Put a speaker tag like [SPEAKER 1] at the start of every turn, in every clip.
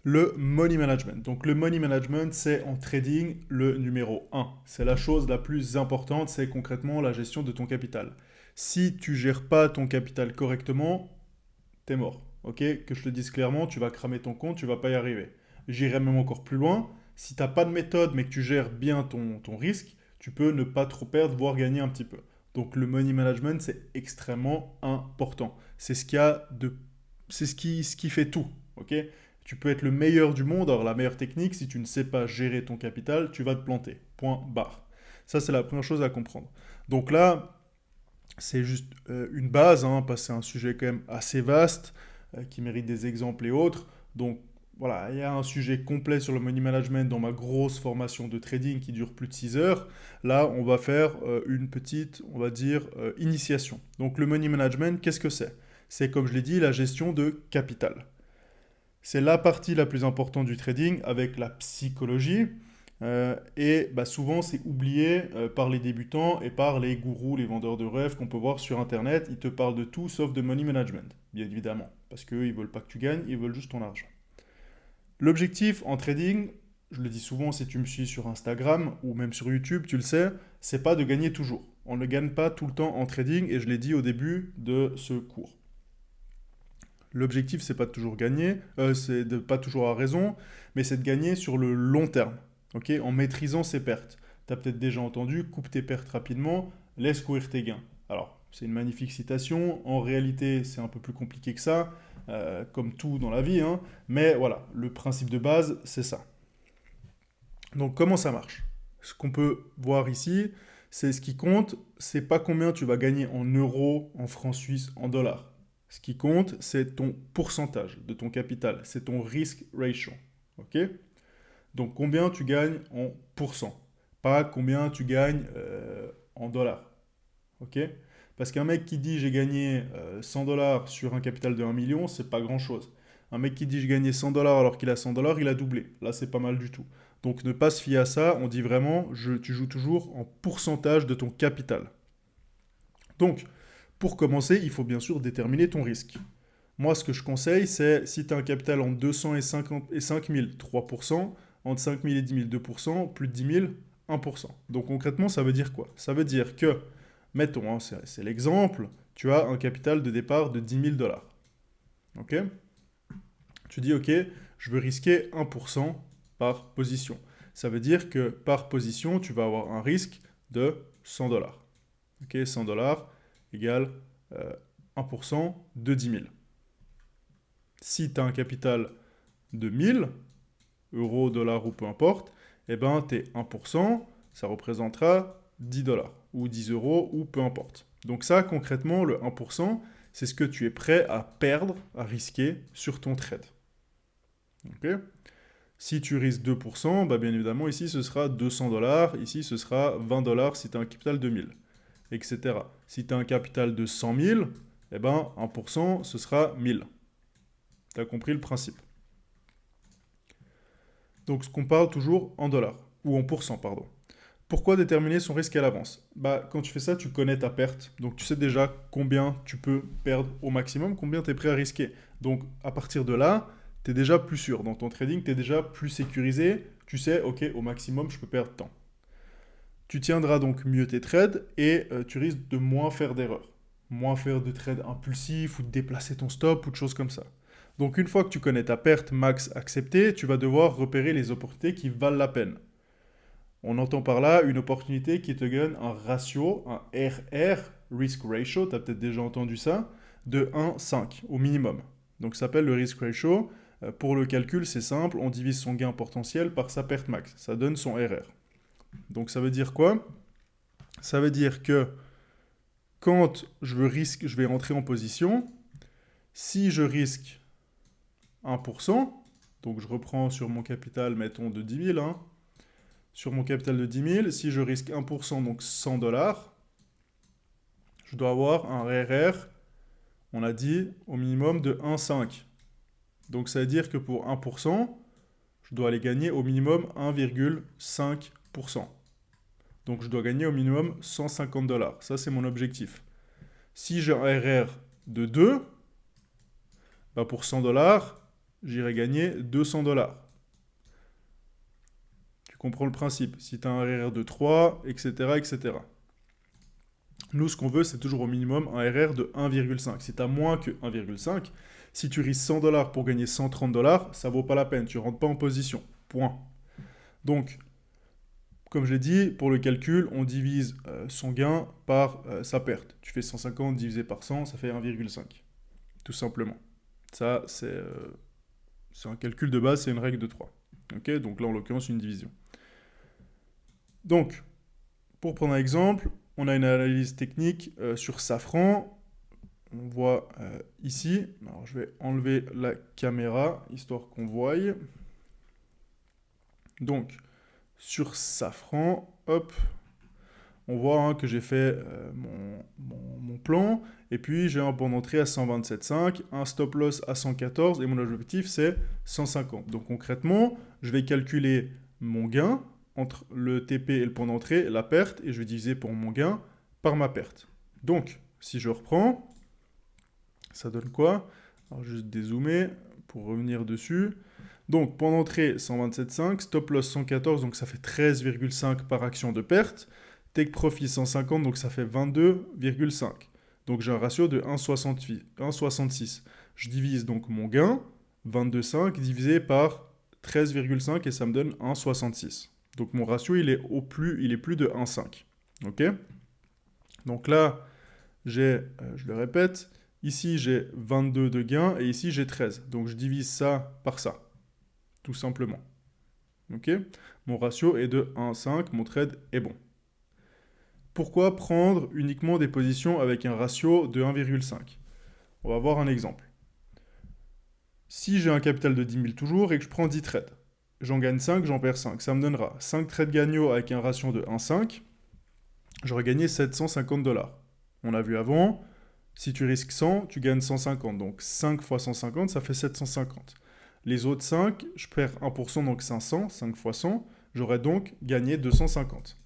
[SPEAKER 1] Le money management. Donc le money management, c'est en trading le numéro un. C'est la chose la plus importante, c'est concrètement la gestion de ton capital. Si tu gères pas ton capital correctement, t'es mort. Ok? Que je te dise clairement, tu vas cramer ton compte, tu vas pas y arriver. J'irai même encore plus loin. Si t'as pas de méthode mais que tu gères bien ton risque, tu peux ne pas trop perdre, voire gagner un petit peu. Donc le money management, c'est extrêmement important. C'est ce qui a de, c'est ce qui fait tout. Ok? Tu peux être le meilleur du monde, alors la meilleure technique, si tu ne sais pas gérer ton capital, tu vas te planter. Point barre. Ça, c'est la première chose à comprendre. Donc là, c'est juste une base, hein, parce que c'est un sujet quand même assez vaste, qui mérite des exemples et autres. Donc voilà, il y a un sujet complet sur le money management dans ma grosse formation de trading qui dure plus de 6 heures. Là, on va faire une petite, on va dire, initiation. Donc le money management, qu'est-ce que c'est? C'est, comme je l'ai dit, la gestion de capital. C'est la partie la plus importante du trading avec la psychologie. Et bah, souvent, c'est oublié par les débutants et par les gourous, les vendeurs de rêves qu'on peut voir sur Internet. Ils te parlent de tout sauf de money management, bien évidemment. Parce qu'eux, ils veulent pas que tu gagnes, ils veulent juste ton argent. L'objectif en trading, je le dis souvent si tu me suis sur Instagram ou même sur YouTube, tu le sais, c'est pas de gagner toujours. On ne gagne pas tout le temps en trading et je l'ai dit au début de ce cours. L'objectif, c'est pas de toujours gagner, c'est de pas toujours avoir raison, mais c'est de gagner sur le long terme, ok, en maîtrisant ses pertes. Tu as peut-être déjà entendu, coupe tes pertes rapidement, laisse courir tes gains. Alors, c'est une magnifique citation, en réalité, c'est un peu plus compliqué que ça, comme tout dans la vie, hein, mais voilà, le principe de base, c'est ça. Donc, comment ça marche? Ce qu'on peut voir ici, c'est ce qui compte, c'est pas combien tu vas gagner en euros, en francs suisses, en dollars. Ce qui compte, c'est ton pourcentage de ton capital, c'est ton risk ratio. Ok? Donc combien tu gagnes en pourcent, pas combien tu gagnes en dollars. Ok? Parce qu'un mec qui dit j'ai gagné 100 dollars sur un capital de 1 million, c'est pas grand chose. Un mec qui dit j'ai gagné 100 dollars alors qu'il a 100 dollars, il a doublé. Là, c'est pas mal du tout. Donc ne pas se fier à ça, on dit vraiment tu joues toujours en pourcentage de ton capital. Donc, pour commencer, il faut bien sûr déterminer ton risque. Moi, ce que je conseille, c'est si tu as un capital entre 200 et 50 et 5000, 3%, entre 5000 et 10 000, 2%, plus de 10 000, 1%. Donc concrètement, ça veut dire quoi? Ça veut dire que, mettons, hein, c'est l'exemple, tu as un capital de départ de 10 000 dollars. Ok? Tu dis, ok, je veux risquer 1% par position. Ça veut dire que par position, tu vas avoir un risque de 100 dollars. Ok, 100 dollars égale 1% de 10 000. Si tu as un capital de 1000 euros, dollars ou peu importe, eh ben tes 1%, ça représentera 10 dollars ou 10 euros ou peu importe. Donc ça, concrètement, le 1%, c'est ce que tu es prêt à perdre, à risquer sur ton trade. Ok? Si tu risques 2%, bah bien évidemment, ici, ce sera 200 dollars, ici, ce sera 20 dollars si tu as un capital de 1000, etc. Si tu as un capital de 100 000, eh ben 1%, ce sera 1000. Tu as compris le principe. Donc, ce qu'on parle toujours en dollars, ou en pourcent, pardon. Pourquoi déterminer son risque à l'avance? Bah, quand tu fais ça, tu connais ta perte. Donc, tu sais déjà combien tu peux perdre au maximum, combien tu es prêt à risquer. Donc, à partir de là, tu es déjà plus sûr. Dans ton trading, tu es déjà plus sécurisé. Tu sais, ok, au maximum, je peux perdre tant. Tu tiendras donc mieux tes trades et tu risques de moins faire d'erreurs. Moins faire de trades impulsifs ou de déplacer ton stop ou de choses comme ça. Donc une fois que tu connais ta perte max acceptée, tu vas devoir repérer les opportunités qui valent la peine. On entend par là une opportunité qui te donne un ratio, un RR, Risk Ratio, tu as peut-être déjà entendu ça, de 1,5 au minimum. Donc ça s'appelle le Risk Ratio. Pour le calcul, c'est simple, on divise son gain potentiel par sa perte max. Ça donne son RR. Donc ça veut dire quoi? Ça veut dire que quand je vais rentrer en position, si je risque 1%, donc je reprends sur mon capital, mettons, de 10 000, hein, sur mon capital de 10 000, si je risque 1%, donc 100 dollars, je dois avoir un RR, on a dit, au minimum de 1,5. Donc ça veut dire que pour 1%, je dois aller gagner au minimum 1,5%. Donc je dois gagner au minimum 150 dollars. Ça, c'est mon objectif. Si j'ai un RR de 2, bah pour 100 dollars, j'irai gagner 200 $. Tu comprends le principe. Si tu as un RR de 3, etc., etc. Nous, ce qu'on veut, c'est toujours au minimum un RR de 1,5. Si tu as moins que 1,5, si tu risques 100 $ pour gagner 130 $, ça vaut pas la peine. Tu rentres pas en position. Point. Donc, comme je l'ai dit, pour le calcul, on divise son gain par sa perte. Tu fais 150 divisé par 100, ça fait 1,5. Tout simplement. Ça, c'est un calcul de base, c'est une règle de 3. Ok, donc là, en l'occurrence, une division. Donc, pour prendre un exemple, on a une analyse technique sur Safran. On voit ici. Alors, je vais enlever la caméra, histoire qu'on voie. Donc, sur Safran, hop, on voit que j'ai fait mon plan, et puis j'ai un bon d'entrée à 127,5, un stop loss à 114, et mon objectif c'est 150. Donc concrètement, je vais calculer mon gain entre le TP et le point d'entrée, la perte, et je vais diviser pour mon gain par ma perte. Donc, si je reprends, ça donne quoi? Alors juste dézoomer pour revenir dessus. Donc, point d'entrée 127,5, stop loss 114, donc ça fait 13,5 par action de perte. Take profit 150, donc ça fait 22,5. Donc j'ai un ratio de 1,66. Je divise donc mon gain, 22,5, divisé par 13,5 et ça me donne 1,66. Donc mon ratio, il est plus de 1,5. Ok? Donc là, j'ai, je le répète, ici j'ai 22 de gain et ici j'ai 13. Donc je divise ça par ça. Tout simplement. Ok? Mon ratio est de 1,5, mon trade est bon. Pourquoi prendre uniquement des positions avec un ratio de 1,5? On va voir un exemple. Si j'ai un capital de 10 000 toujours et que je prends 10 trades, j'en gagne 5, j'en perds 5. Ça me donnera 5 trades gagnants avec un ratio de 1,5. J'aurais gagné 750 $. On a vu avant, si tu risques 100, tu gagnes 150. Donc 5 fois 150, ça fait 750. Les autres 5, je perds 1%, donc 500. 5 fois 100, j'aurais donc gagné 250.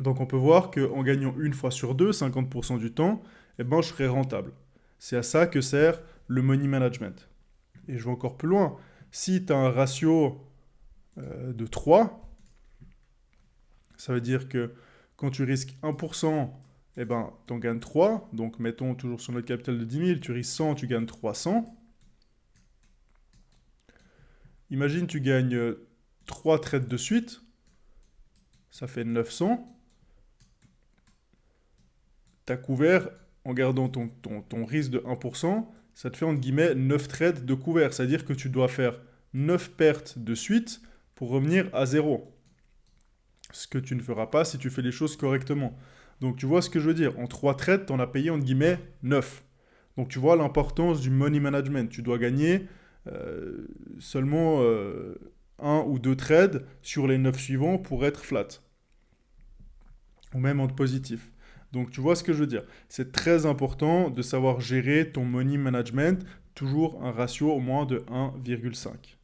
[SPEAKER 1] Donc on peut voir qu'en gagnant une fois sur deux, 50% du temps, eh ben, je serai rentable. C'est à ça que sert le money management. Et je vais encore plus loin. Si tu as un ratio de 3, ça veut dire que quand tu risques 1%, eh ben, tu en gagnes 3. Donc mettons toujours sur notre capital de 10 000, tu risques 100, tu gagnes 300. Imagine tu gagnes 3 trades de suite. Ça fait 900. Tu as couvert, en gardant ton risque de 1%, ça te fait entre guillemets 9 trades de couvert. C'est-à-dire que tu dois faire 9 pertes de suite pour revenir à 0. Ce que tu ne feras pas si tu fais les choses correctement. Donc tu vois ce que je veux dire. En 3 trades, tu en as payé entre guillemets 9. Donc tu vois l'importance du money management. Tu dois gagner seulement 1 ou 2 trades sur les 9 suivants pour être flat. Ou même en positif. Donc tu vois ce que je veux dire. C'est très important de savoir gérer ton money management, toujours un ratio au moins de 1,5.